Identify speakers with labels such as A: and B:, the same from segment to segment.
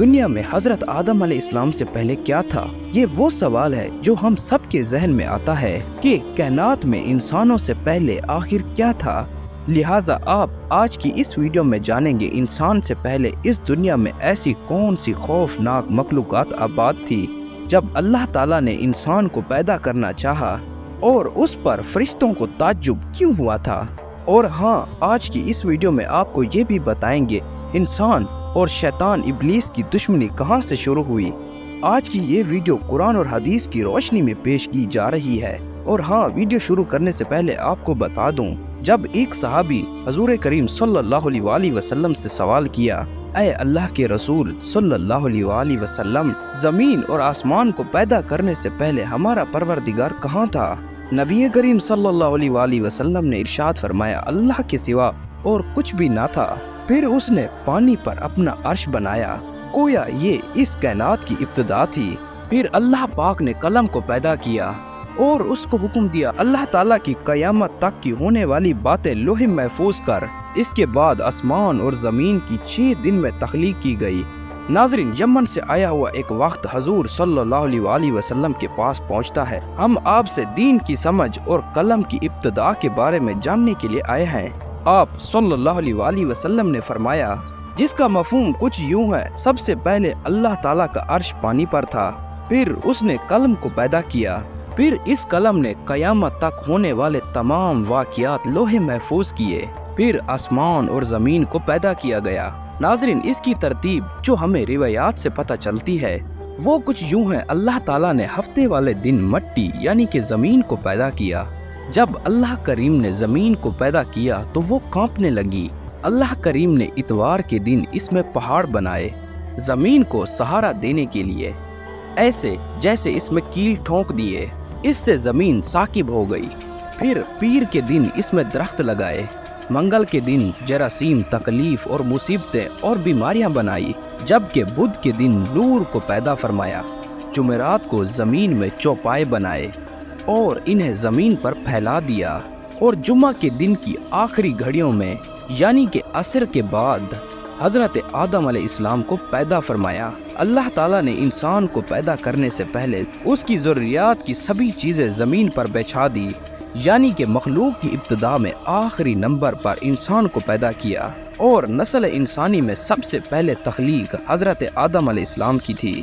A: دنیا میں حضرت آدم علیہ السلام سے پہلے کیا تھا؟ یہ وہ سوال ہے جو ہم سب کے ذہن میں آتا ہے کہ کائنات میں انسانوں سے پہلے آخر کیا تھا۔ لہٰذا آپ آج کی اس ویڈیو میں جانیں گے انسان سے پہلے اس دنیا میں ایسی کون سی خوفناک مخلوقات آباد تھی جب اللہ تعالیٰ نے انسان کو پیدا کرنا چاہا، اور اس پر فرشتوں کو تعجب کیوں ہوا تھا۔ اور ہاں، آج کی اس ویڈیو میں آپ کو یہ بھی بتائیں گے انسان اور شیطان ابلیس کی دشمنی کہاں سے شروع ہوئی۔ آج کی یہ ویڈیو قرآن اور حدیث کی روشنی میں پیش کی جا رہی ہے۔ اور ہاں، ویڈیو شروع کرنے سے پہلے آپ کو بتا دوں، جب ایک صحابی حضور کریم صلی اللہ علیہ وآلہ وسلم سے سوال کیا، اے اللہ کے رسول صلی اللہ علیہ وآلہ وسلم، زمین اور آسمان کو پیدا کرنے سے پہلے ہمارا پروردگار کہاں تھا؟ نبی کریم صلی اللہ علیہ وآلہ وسلم نے ارشاد فرمایا، اللہ کے سوا اور کچھ بھی نہ تھا۔ پھر اس نے پانی پر اپنا عرش بنایا، گویا یہ اس کائنات کی ابتدا تھی۔ پھر اللہ پاک نے قلم کو پیدا کیا اور اس کو حکم دیا اللہ تعالیٰ کی قیامت تک کی ہونے والی باتیں لوح محفوظ کر۔ اس کے بعد آسمان اور زمین کی 6 دن میں تخلیق کی گئی۔ ناظرین، یمن سے آیا ہوا ایک وقت حضور صلی اللہ علیہ وآلہ وسلم کے پاس پہنچتا ہے۔ ہم آپ سے دین کی سمجھ اور قلم کی ابتدا کے بارے میں جاننے کے لیے آئے ہیں۔ آپ صلی اللہ علیہ وآلہ وسلم نے فرمایا، جس کا مفہوم کچھ یوں ہے، سب سے پہلے اللہ تعالیٰ کا عرش پانی پر تھا، پھر اس نے قلم کو پیدا کیا، پھر اس قلم نے قیامت تک ہونے والے تمام واقعات لوح محفوظ کیے، پھر آسمان اور زمین کو پیدا کیا گیا۔ ناظرین، اس کی ترتیب جو ہمیں روایات سے پتہ چلتی ہے وہ کچھ یوں ہے۔ اللہ تعالیٰ نے ہفتے والے دن مٹی یعنی کہ زمین کو پیدا کیا۔ جب اللہ کریم نے زمین کو پیدا کیا تو وہ کانپنے لگی۔ اللہ کریم نے اتوار کے دن اس میں پہاڑ بنائے زمین کو سہارا دینے کے لیے، ایسے جیسے اس میں کیل ٹھونک دیے، اس سے زمین ثاقب ہو گئی۔ پھر پیر کے دن اس میں درخت لگائے، منگل کے دن جراثیم، تکلیف اور مصیبتیں اور بیماریاں بنائی، جبکہ بدھ کے دن نور کو پیدا فرمایا۔ جمعرات کو زمین میں چوپائے بنائے اور انہیں زمین پر پھیلا دیا، اور جمعہ کے دن کی آخری گھڑیوں میں یعنی کہ عصر کے بعد حضرت آدم علیہ السلام کو پیدا فرمایا۔ اللہ تعالیٰ نے انسان کو پیدا کرنے سے پہلے اس کی ضروریات کی سبھی چیزیں زمین پر بچھا دی، یعنی کہ مخلوق کی ابتدا میں آخری نمبر پر انسان کو پیدا کیا، اور نسل انسانی میں سب سے پہلے تخلیق حضرت آدم علیہ السلام کی تھی۔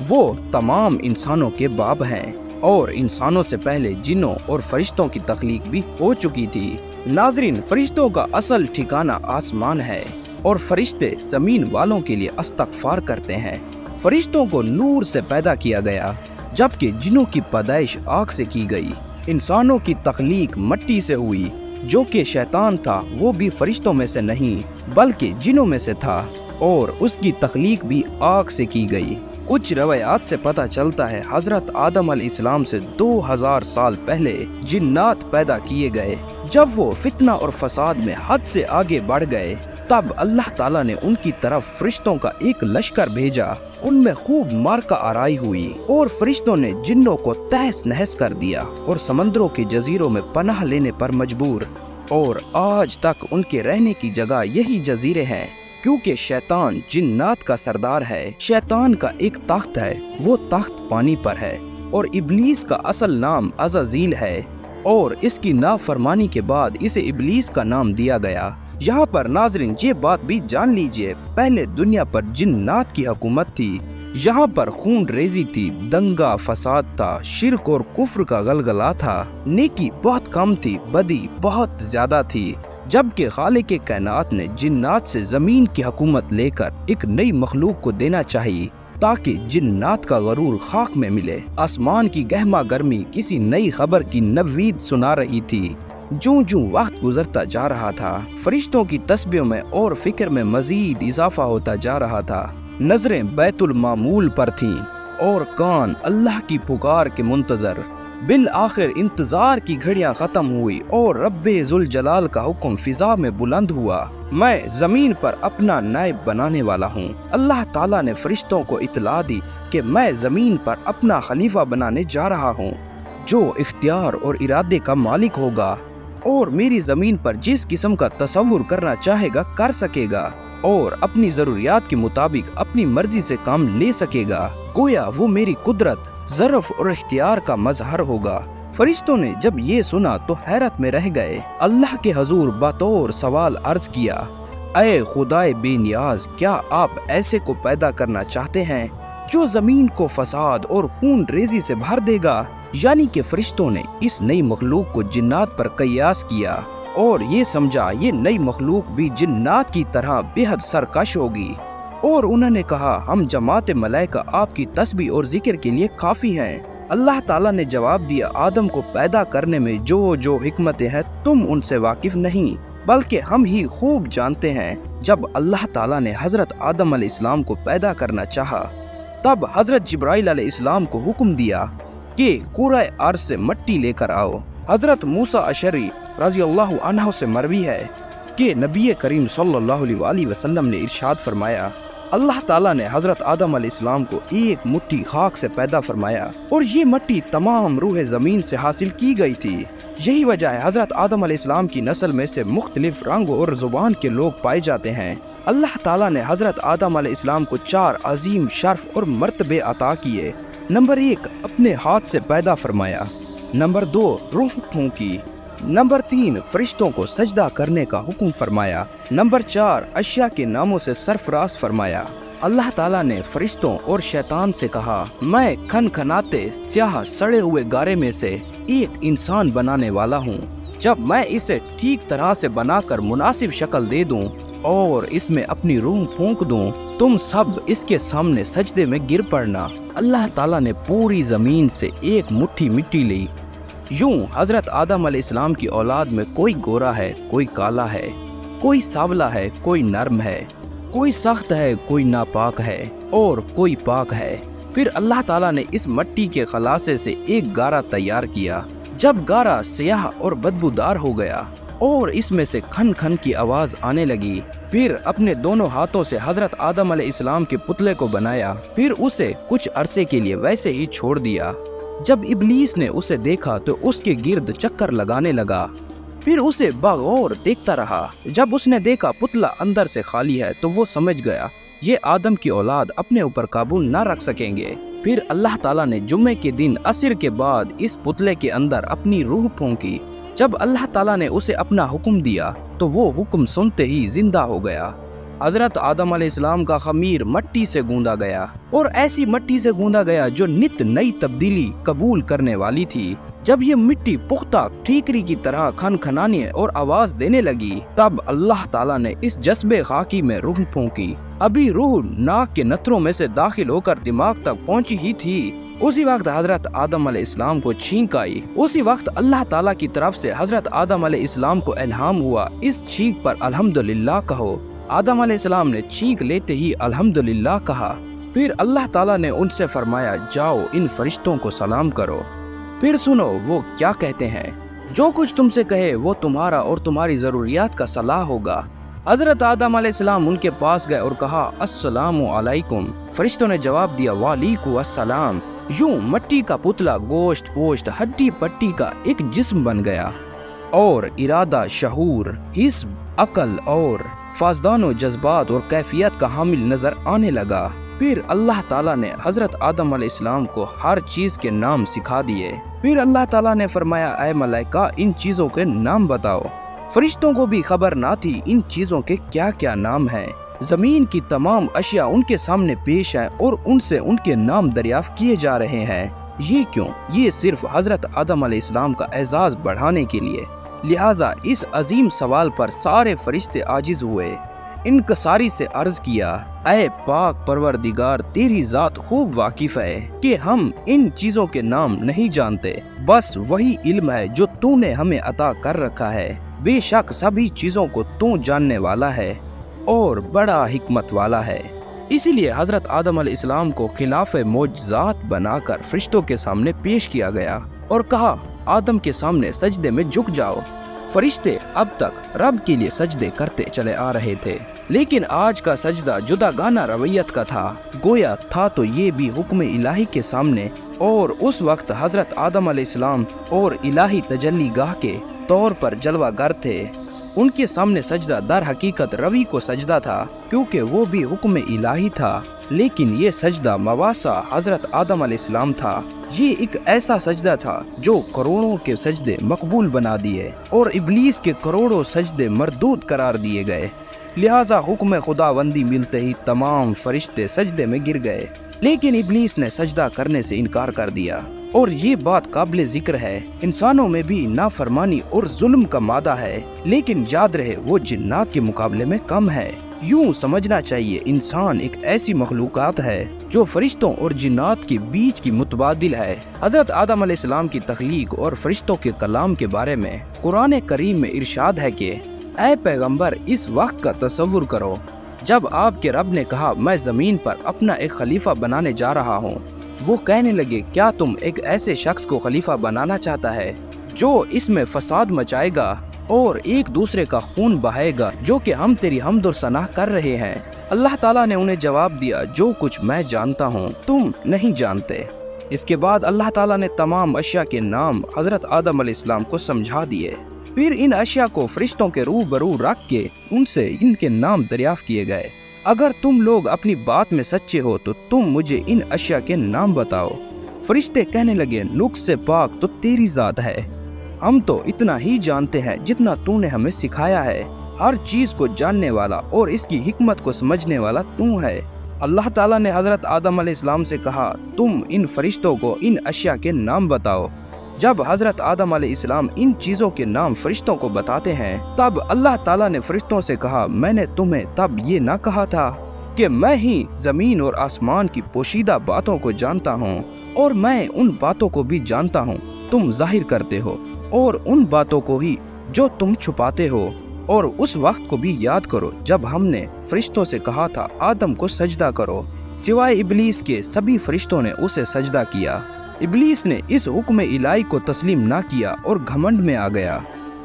A: وہ تمام انسانوں کے باپ ہیں، اور انسانوں سے پہلے جنوں اور فرشتوں کی تخلیق بھی ہو چکی تھی۔ ناظرین، فرشتوں کا اصل ٹھکانہ آسمان ہے، اور فرشتے زمین والوں کے لیے استغفار کرتے ہیں۔ فرشتوں کو نور سے پیدا کیا گیا، جبکہ جنوں کی پیدائش آگ سے کی گئی۔ انسانوں کی تخلیق مٹی سے ہوئی، جو کہ شیطان تھا وہ بھی فرشتوں میں سے نہیں بلکہ جنوں میں سے تھا، اور اس کی تخلیق بھی آگ سے کی گئی۔ کچھ روایات سے پتہ چلتا ہے حضرت آدم علیہ السلام سے 2000 سال پہلے جنات پیدا کیے گئے۔ جب وہ فتنہ اور فساد میں حد سے آگے بڑھ گئے، تب اللہ تعالیٰ نے ان کی طرف فرشتوں کا ایک لشکر بھیجا۔ ان میں خوب مارکہ آرائی ہوئی، اور فرشتوں نے جنوں کو تہس نہس کر دیا اور سمندروں کے جزیروں میں پناہ لینے پر مجبور، اور آج تک ان کے رہنے کی جگہ یہی جزیرے ہیں، کیونکہ شیطان جنات کا سردار ہے۔ شیطان کا ایک تخت ہے، وہ تخت پانی پر ہے، اور ابلیس کا اصل نام عزازیل ہے، اور اس کی نافرمانی کے بعد اسے ابلیس کا نام دیا گیا۔ یہاں پر ناظرین یہ بات بھی جان لیجئے، پہلے دنیا پر جنات کی حکومت تھی، یہاں پر خون ریزی تھی، دنگا فساد تھا، شرک اور کفر کا غلغلہ تھا، نیکی بہت کم تھی، بدی بہت زیادہ تھی، جبکہ خالق کائنات نے جنات سے زمین کی حکومت لے کر ایک نئی مخلوق کو دینا چاہیے، تاکہ جنات کا غرور خاک میں ملے۔ آسمان کی گہما گرمی کسی نئی خبر کی نوید سنا رہی تھی۔ جوں جوں وقت گزرتا جا رہا تھا، فرشتوں کی تسبیحوں میں اور فکر میں مزید اضافہ ہوتا جا رہا تھا۔ نظریں بیت المعمول پر تھیں، اور کان اللہ کی پکار کے منتظر۔ بالآخر انتظار کی گھڑیاں ختم ہوئی، اور رب ذوالجلال کا حکم فضا میں بلند ہوا، میں زمین پر اپنا نائب بنانے والا ہوں۔ اللہ تعالیٰ نے فرشتوں کو اطلاع دی کہ میں زمین پر اپنا خلیفہ بنانے جا رہا ہوں، جو اختیار اور ارادے کا مالک ہوگا، اور میری زمین پر جس قسم کا تصور کرنا چاہے گا کر سکے گا۔ اور اپنی ضروریات کے مطابق اپنی مرضی سے کام لے سکے گا، گویا وہ میری قدرت، ظرف اور اختیار کا مظہر ہوگا۔ فرشتوں نے جب یہ سنا تو حیرت میں رہ گئے، اللہ کے حضور بطور سوال عرض کیا، اے خدائے بے نیاز، کیا آپ ایسے کو پیدا کرنا چاہتے ہیں جو زمین کو فساد اور خون ریزی سے بھر دے گا؟ یعنی کہ فرشتوں نے اس نئی مخلوق کو جنات پر قیاس کیا اور یہ سمجھا یہ نئی مخلوق بھی جنات کی طرح بے حد سرکش ہوگی، اور انہوں نے کہا ہم جماعت ملائکہ آپ کی تسبیح اور ذکر کے لیے کافی ہیں۔ اللہ تعالیٰ نے جواب دیا، آدم کو پیدا کرنے میں جو حکمتیں ہیں تم ان سے واقف نہیں، بلکہ ہم ہی خوب جانتے ہیں۔ جب اللہ تعالیٰ نے حضرت آدم علیہ السلام کو پیدا کرنا چاہا تب حضرت جبرائیل علیہ السلام کو حکم دیا کہ قرۂ ارض سے مٹی لے کر آؤ۔ حضرت موسیٰ اشعری رضی اللہ عنہ سے مروی ہے کہ نبی کریم صلی اللہ علیہ وآلہ وسلم نے ارشاد فرمایا، اللہ تعالیٰ نے حضرت آدم علیہ السلام کو ایک مٹھی خاک سے پیدا فرمایا اور یہ مٹی تمام روح زمین سے حاصل کی گئی تھی۔ یہی وجہ ہے حضرت آدم علیہ السلام کی نسل میں سے مختلف رنگ اور زبان کے لوگ پائے جاتے ہیں۔ اللہ تعالیٰ نے حضرت آدم علیہ السلام کو 4 عظیم شرف اور مرتبے عطا کیے۔ نمبر 1 اپنے ہاتھ سے پیدا فرمایا، نمبر 2 روح پھونکی، نمبر 3 فرشتوں کو سجدہ کرنے کا حکم فرمایا، نمبر 4 اشیاء کے ناموں سے سرفراز فرمایا۔ اللہ تعالیٰ نے فرشتوں اور شیطان سے کہا، میں کھنکھناتے سیاہ سڑے ہوئے گارے میں سے ایک انسان بنانے والا ہوں، جب میں اسے ٹھیک طرح سے بنا کر مناسب شکل دے دوں اور اس میں اپنی روح پھونک دوں، تم سب اس کے سامنے سجدے میں گر پڑنا۔ اللہ تعالیٰ نے پوری زمین سے ایک مٹھی مٹی لی۔ یوں حضرت آدم علیہ السلام کی اولاد میں کوئی گورا ہے، کوئی کالا ہے، کوئی سانولا ہے، کوئی نرم ہے، کوئی سخت ہے، کوئی ناپاک ہے اور کوئی پاک ہے۔ پھر اللہ تعالیٰ نے اس مٹی کے خلاصے سے ایک گارا تیار کیا۔ جب گارا سیاہ اور بدبودار ہو گیا اور اس میں سے کھن کھن کی آواز آنے لگی، پھر اپنے دونوں ہاتھوں سے حضرت آدم علیہ السلام کے پتلے کو بنایا، پھر اسے کچھ عرصے کے لیے ویسے ہی چھوڑ دیا۔ جب ابلیس نے اسے دیکھا تو اس کے گرد چکر لگانے لگا، پھر اسے بغور دیکھتا رہا۔ جب اس نے دیکھا پتلا اندر سے خالی ہے تو وہ سمجھ گیا یہ آدم کی اولاد اپنے اوپر قابو نہ رکھ سکیں گے۔ پھر اللہ تعالیٰ نے جمعے کے دن عصر کے بعد اس پتلے کے اندر اپنی روح پھونکی۔ جب اللہ تعالیٰ نے اسے اپنا حکم دیا تو وہ حکم سنتے ہی زندہ ہو گیا۔ حضرت آدم علیہ السلام کا خمیر مٹی سے گوندا گیا اور ایسی مٹی سے گوندا گیا جو نت نئی تبدیلی قبول کرنے والی تھی۔ جب یہ مٹی پختہ ٹھیکری کی طرح کھنکھنانے اور آواز دینے لگی تب اللہ تعالیٰ نے اس جذبے خاکی میں روح پھونکی۔ ابھی روح ناک کے نتھروں میں سے داخل ہو کر دماغ تک پہنچی ہی تھی، اسی وقت حضرت آدم علیہ السلام کو چھینک آئی۔ اسی وقت اللہ تعالیٰ کی طرف سے حضرت آدم علیہ السلام کو الہام ہوا، اس چھینک پر الحمدللہ کہو۔ آدم علیہ السلام نے چھینک لیتے ہی الحمدللہ کہا۔ پھر اللہ تعالیٰ نے ان سے فرمایا، جاؤ ان فرشتوں کو سلام کرو۔ پھر سنو وہ کیا کہتے ہیں، جو کچھ تم سے کہے وہ تمہارا اور تمہاری ضروریات کا صلاح ہوگا۔ حضرت آدم علیہ السلام ان کے پاس گئے اور کہا، السلام علیکم۔ فرشتوں نے جواب دیا، وعلیکم السلام۔ یوں مٹی کا پتلا گوشت پوشت ہڈی پٹی کا ایک جسم بن گیا اور ارادہ، شعور، حس، عقل اور فاسدان و جذبات اور کیفیت کا حامل نظر آنے لگا۔ پھر اللہ تعالیٰ نے حضرت آدم علیہ السلام کو ہر چیز کے نام سکھا دیے۔ پھر اللہ تعالیٰ نے فرمایا، اے ملائکہ ان چیزوں کے نام بتاؤ۔ فرشتوں کو بھی خبر نہ تھی ان چیزوں کے کیا کیا نام ہیں۔ زمین کی تمام اشیاء ان کے سامنے پیش ہیں اور ان سے ان کے نام دریافت کیے جا رہے ہیں۔ یہ کیوں؟ یہ صرف حضرت آدم علیہ السلام کا اعزاز بڑھانے کے لیے۔ لہٰذا اس عظیم سوال پر سارے فرشتے عاجز ہوئے، انکساری سے عرض کیا، اے پاک پروردگار، تیری ذات خوب واقف ہے کہ ہم ان چیزوں کے نام نہیں جانتے، بس وہی علم ہے جو تو نے ہمیں عطا کر رکھا ہے۔ بے شک سبھی چیزوں کو تو جاننے والا ہے اور بڑا حکمت والا ہے۔ اسی لیے حضرت آدم علیہ السلام کو خلاف معجزات بنا کر فرشتوں کے سامنے پیش کیا گیا اور کہا، آدم کے سامنے سجدے میں جھک جاؤ۔ فرشتے اب تک رب کے لیے سجدے کرتے چلے آ رہے تھے، لیکن آج کا سجدہ جدا گانا رویت کا تھا، گویا تھا تو یہ بھی حکم الہی کے سامنے، اور اس وقت حضرت آدم علیہ السلام اور الہی تجلی گاہ کے طور پر جلوہ گر تھے۔ ان کے سامنے سجدہ در حقیقت روی کو سجدہ تھا، کیونکہ وہ بھی حکم الہی تھا، لیکن یہ سجدہ مواسا حضرت آدم علیہ السلام تھا۔ یہ ایک ایسا سجدہ تھا جو کروڑوں کے سجدے مقبول بنا دیے اور ابلیس کے کروڑوں سجدے مردود قرار دیے گئے۔ لہٰذا حکم خداوندی ملتے ہی تمام فرشتے سجدے میں گر گئے، لیکن ابلیس نے سجدہ کرنے سے انکار کر دیا۔ اور یہ بات قابل ذکر ہے، انسانوں میں بھی نافرمانی اور ظلم کا مادہ ہے، لیکن یاد رہے وہ جنات کے مقابلے میں کم ہے۔ یوں سمجھنا چاہیے انسان ایک ایسی مخلوقات ہے جو فرشتوں اور جنات کے بیچ کی متبادل ہے۔ حضرت آدم علیہ السلام کی تخلیق اور فرشتوں کے کلام کے بارے میں قرآن کریم میں ارشاد ہے کہ اے پیغمبر، اس وقت کا تصور کرو جب آپ کے رب نے کہا میں زمین پر اپنا ایک خلیفہ بنانے جا رہا ہوں۔ وہ کہنے لگے کیا تم ایک ایسے شخص کو خلیفہ بنانا چاہتا ہے جو اس میں فساد مچائے گا اور ایک دوسرے کا خون بہائے گا، جو کہ ہم تیری حمد و ثنا کر رہے ہیں؟ اللہ تعالیٰ نے انہیں جواب دیا جو کچھ میں جانتا ہوں تم نہیں جانتے۔ اس کے بعد اللہ تعالیٰ نے تمام اشیاء کے نام حضرت آدم علیہ السلام کو سمجھا دیے۔ پھر ان اشیاء کو فرشتوں کے روبرو رکھ کے ان سے ان کے نام دریافت کیے گئے۔ اگر تم لوگ اپنی بات میں سچے ہو تو تم مجھے ان اشیاء کے نام بتاؤ۔ فرشتے کہنے لگے نقص سے پاک تو تیری ذات ہے، ہم تو اتنا ہی جانتے ہیں جتنا تو نے ہمیں سکھایا ہے، ہر چیز کو جاننے والا اور اس کی حکمت کو سمجھنے والا تو ہے۔ اللہ تعالیٰ نے حضرت آدم علیہ السلام سے کہا تم ان فرشتوں کو ان اشیاء کے نام بتاؤ۔ جب حضرت آدم علیہ السلام ان چیزوں کے نام فرشتوں کو بتاتے ہیں تب اللہ تعالیٰ نے فرشتوں سے کہا میں نے تمہیں تب یہ نہ کہا تھا کہ میں ہی زمین اور آسمان کی پوشیدہ باتوں کو جانتا ہوں، اور میں ان باتوں کو بھی جانتا ہوں تم ظاہر کرتے ہو، اور ان باتوں کو ہی جو تم چھپاتے ہو۔ اور اس وقت کو بھی یاد کرو جب ہم نے فرشتوں سے کہا تھا آدم کو سجدہ کرو، سوائے ابلیس کے سبھی فرشتوں نے اسے سجدہ کیا۔ ابلیس نے اس حکم الہی کو تسلیم نہ کیا اور گھمنڈ میں آ گیا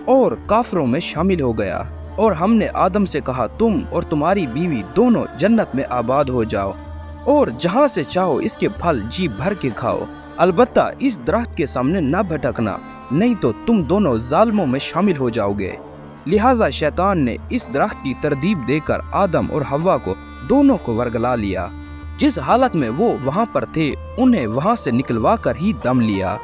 A: اور کافروں میں شامل ہو گیا، اور ہم نے آدم سے کہا تم اور تمہاری بیوی دونوں جنت میں آباد ہو جاؤ اور جہاں سے چاہو اس کے پھل جی بھر کے کھاؤ، البتہ اس درخت کے سامنے نہ بھٹکنا، نہیں تو تم دونوں ظالموں میں شامل ہو جاؤ گے۔ لہٰذا شیطان نے اس درخت کی ترغیب دے کر آدم اور حوا کو دونوں کو ورگلا لیا۔ جس حالت میں وہ وہاں پر تھے انہیں وہاں سے نکلوا کر ہی دم لیا۔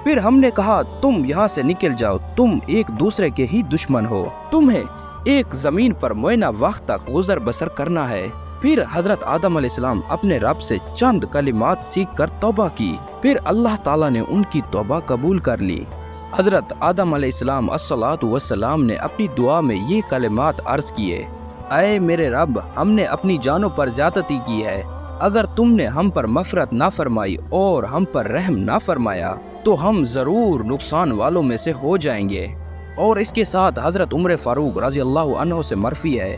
A: پھر ہم نے کہا تم یہاں سے نکل جاؤ، تم ایک دوسرے کے ہی دشمن ہو، تمہیں ایک زمین پر معینہ وقت تک گزر بسر کرنا ہے۔ پھر حضرت آدم علیہ السلام اپنے رب سے چند کلمات سیکھ کر توبہ کی، پھر اللہ تعالیٰ نے ان کی توبہ قبول کر لی۔ حضرت آدم علیہ السلام الصلاۃ والسلام نے اپنی دعا میں یہ کلمات عرض کیے اے میرے رب، ہم نے اپنی جانوں پر زیادتی کی ہے، اگر تم نے ہم پر مغفرت نہ فرمائی اور ہم پر رحم نہ فرمایا تو ہم ضرور نقصان والوں میں سے ہو جائیں گے۔ اور اس کے ساتھ حضرت عمر فاروق رضی اللہ عنہ سے مرفی ہے،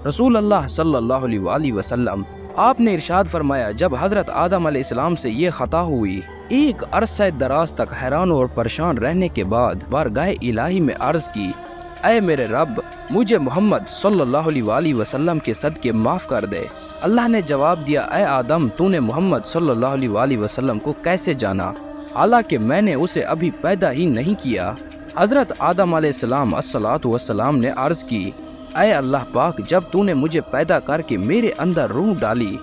A: رسول اللہ صلی اللہ علیہ وآلہ وسلم آپ نے ارشاد فرمایا جب حضرت آدم علیہ السلام سے یہ خطا ہوئی، ایک عرصہ دراز تک حیران اور پریشان رہنے کے بعد بارگاہ الہی میں عرض کی اے میرے رب، مجھے محمد صلی اللہ علیہ وآلہ وسلم کے صدقے معاف کر دے۔ اللہ نے جواب دیا اے آدم، تو نے محمد صلی اللہ علیہ وآلہ وسلم کو کیسے جانا، حالانکہ میں نے اسے ابھی پیدا ہی نہیں کیا۔ حضرت آدم علیہ السلام الصلاۃ والسلام نے عرض کی اے اللہ پاک، جب تو نے مجھے پیدا کر کے میرے اندر روح ڈالی،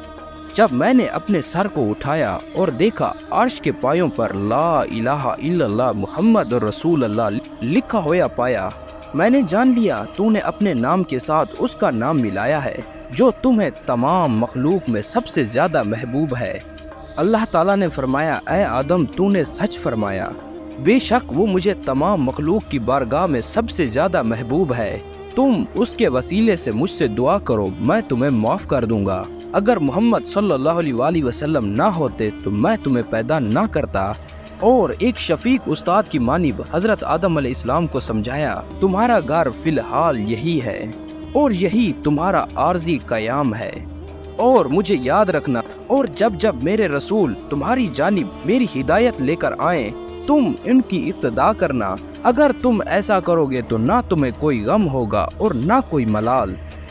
A: جب میں نے اپنے سر کو اٹھایا اور دیکھا عرش کے پایوں پر لا الہ الا اللہ محمد رسول اللہ لکھا ہوا پایا، میں نے جان لیا تو نے اپنے نام کے ساتھ اس کا نام ملایا ہے جو تمہیں تمام مخلوق میں سب سے زیادہ محبوب ہے۔ اللہ تعالیٰ نے فرمایا اے آدم، تو نے سچ فرمایا، بے شک وہ مجھے تمام مخلوق کی بارگاہ میں سب سے زیادہ محبوب ہے، تم اس کے وسیلے سے مجھ سے دعا کرو، میں تمہیں معاف کر دوں گا۔ اگر محمد صلی اللہ علیہ وآلہ وسلم نہ ہوتے تو میں تمہیں پیدا نہ کرتا۔ اور ایک شفیق استاد کی مانب حضرت آدم علیہ السلام کو سمجھایا تمہارا گھر فی الحال یہی ہے اور یہی تمہارا عارضی قیام ہے، اور مجھے یاد رکھنا، اور جب جب میرے رسول تمہاری جانب میری ہدایت لے کر آئیں تم ان کی اقتدا کرنا، اگر تم ایسا کرو گے تو نہ تمہیں کوئی غم ہوگا اور نہ کوئی ملال،